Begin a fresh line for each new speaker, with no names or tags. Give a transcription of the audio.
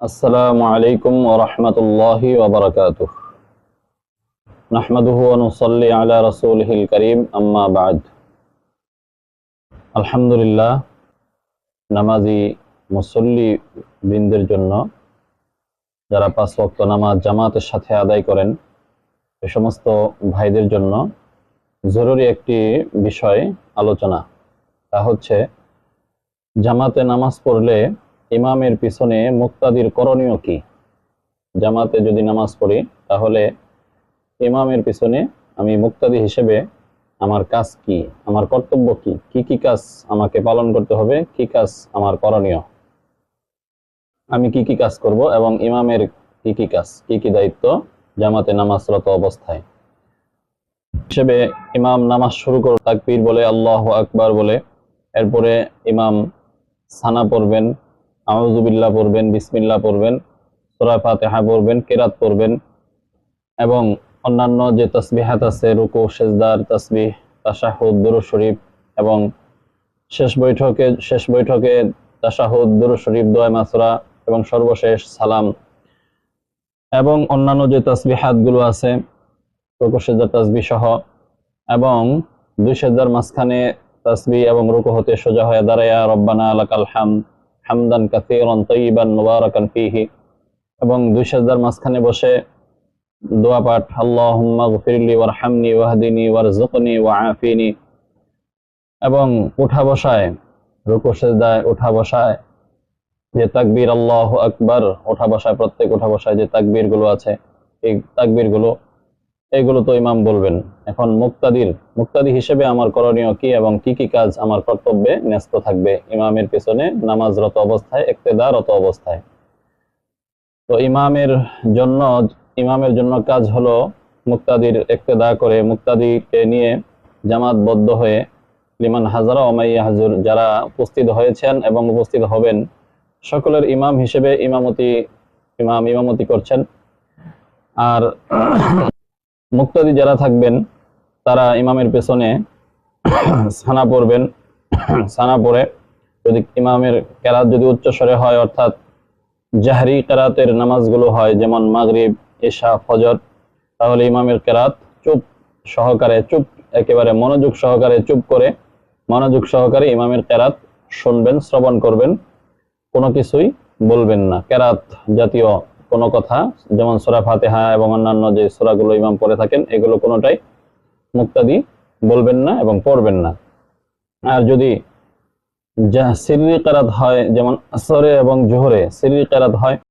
আসসালামু আলাইকুম ওয়া রাহমাতুল্লাহি ওয়া বারাকাতুহু। নাহমাদুহু ওয়া নুসাল্লি আলা রাসূলিহিল কারীম, আম্মা বা'দ। আলহামদুলিল্লাহ, নামাজি মুসল্লি বৃন্দের জন্য, যারা 5 ওয়াক্ত নামাজ জামাতের সাথে আদায় করেন, এ সমস্ত ভাইদের জন্য জরুরি একটি বিষয় আলোচনা। তা হচ্ছে, জামাতে নামাজ পড়লে ইমামের পিছনে মুক্তাদির করণীয় কি। জামাতে যদি নামাজ পড়ি, তাহলে ইমামের পিছনে আমি মুক্তাদি হিসেবে আমার কাজ কি, আমার কর্তব্য কি, কি কি কাজ আমাকে পালন করতে হবে, কি কাজ আমার করণীয়, আমি কি কি কাজ করব এবং ইমামের কি কি কাজ, কি কি দায়িত্ব জামাতে নামাজরত অবস্থায়। হিসেবে ইমাম নামাজ শুরু করে তাকবীর বলে, আল্লাহু আকবার বলে, এরপরে ইমাম সানা পড়বেন, আউযু বিল্লাহ পড়বেন, বিসমিল্লাহ পড়বেন, সূরা ফাতিহা পড়বেন, কিরাত পড়বেন এবং অন্যান্য যে তাসবিহাত আছে, রুকু সেজদার তাসবিহ, তাশাহুদ, দুরূদ শরীফ এবং শেষ বৈঠকে তাশাহুদ, দুরূদ শরীফ, দোয়া মাসরা এবং সর্বশেষ সালাম এবং অন্যান্য যে তাসবিহাত গুলো আছে, রুকু সেজদার তাসবিহ সহ, এবং দুই সেজদার মাঝখানে তাসবিহ এবং রুকু হতে সোজা হয়ে দাঁড়ায়া রব্বানা লাকাল হামদ হামদান কাসীরান তাইয়িবান মুবারাকান ফীহি, এবং দুই সেজদার মাঝখানে বসে দোয়া পাঠ, আল্লাহুম্মা গফিরলি ওয়ারহামনি ওয়াহদিনি ওয়ারযুকনি ওয়াআফিনি, এবং উঠা বসায়, রুকু সেজদায় উঠা বসায় যে তাকবীর আল্লাহু আকবার, উঠা বসায়, প্রত্যেক উঠা বসায় যে তাকবীর গুলো আছে, এই তাকবীর গুলো এগুলো তো ইমাম বলবেন। এখন মুক্তাদি হিসেবে আমার করণীয় কি এবং কি কি কাজ আমার কর্তব্যে ন্যস্ত থাকবে ইমামের পেছনে নামাজরত অবস্থায়, ইক্তেদারত অবস্থায়। তো ইমামের জন্য কাজ হলো মুক্তাদির ইক্তেদা করে, মুক্তাদিকে নিয়ে জামাতবদ্ধ হয়ে, লিমান হাজারা ওয়া মান ইয়াহজুর, যারা উপস্থিত হয়েছেন এবং উপস্থিত হবেন সকলের ইমাম হিসেবে ইমামতি করছেন। আর মুক্তাদি যারা থাকবেন তারা ইমামের পেছনে সানা পড়বেন। সানা পড়ে যদি ইমামের কেরাত যদি উচ্চস্বরে হয়, অর্থাৎ জাহরি কেরাতের নামাজগুলো হয়, যেমন মাগরিব, ইশা, ফজর, তাহলে ইমামের কেরাত একেবারে মনোযোগ সহকারে ইমামের কেরাত শুনবেন, শ্রবণ করবেন, কোনো কিছুই বলবেন না। কেরাত জাতীয় কোনো কথা, যেমন সূরা ফাতিহা এবং অন্যান্য যে সূরাগুলো ইমাম পড়ে থাকেন, এগুলো কোনোটাই মুক্তাদি বলবেন না এবং পড়বেন না। আর যদি সিররি কেরাত হয়, যেমন আসরে এবং জোহরে সিররি কেরাত হয়,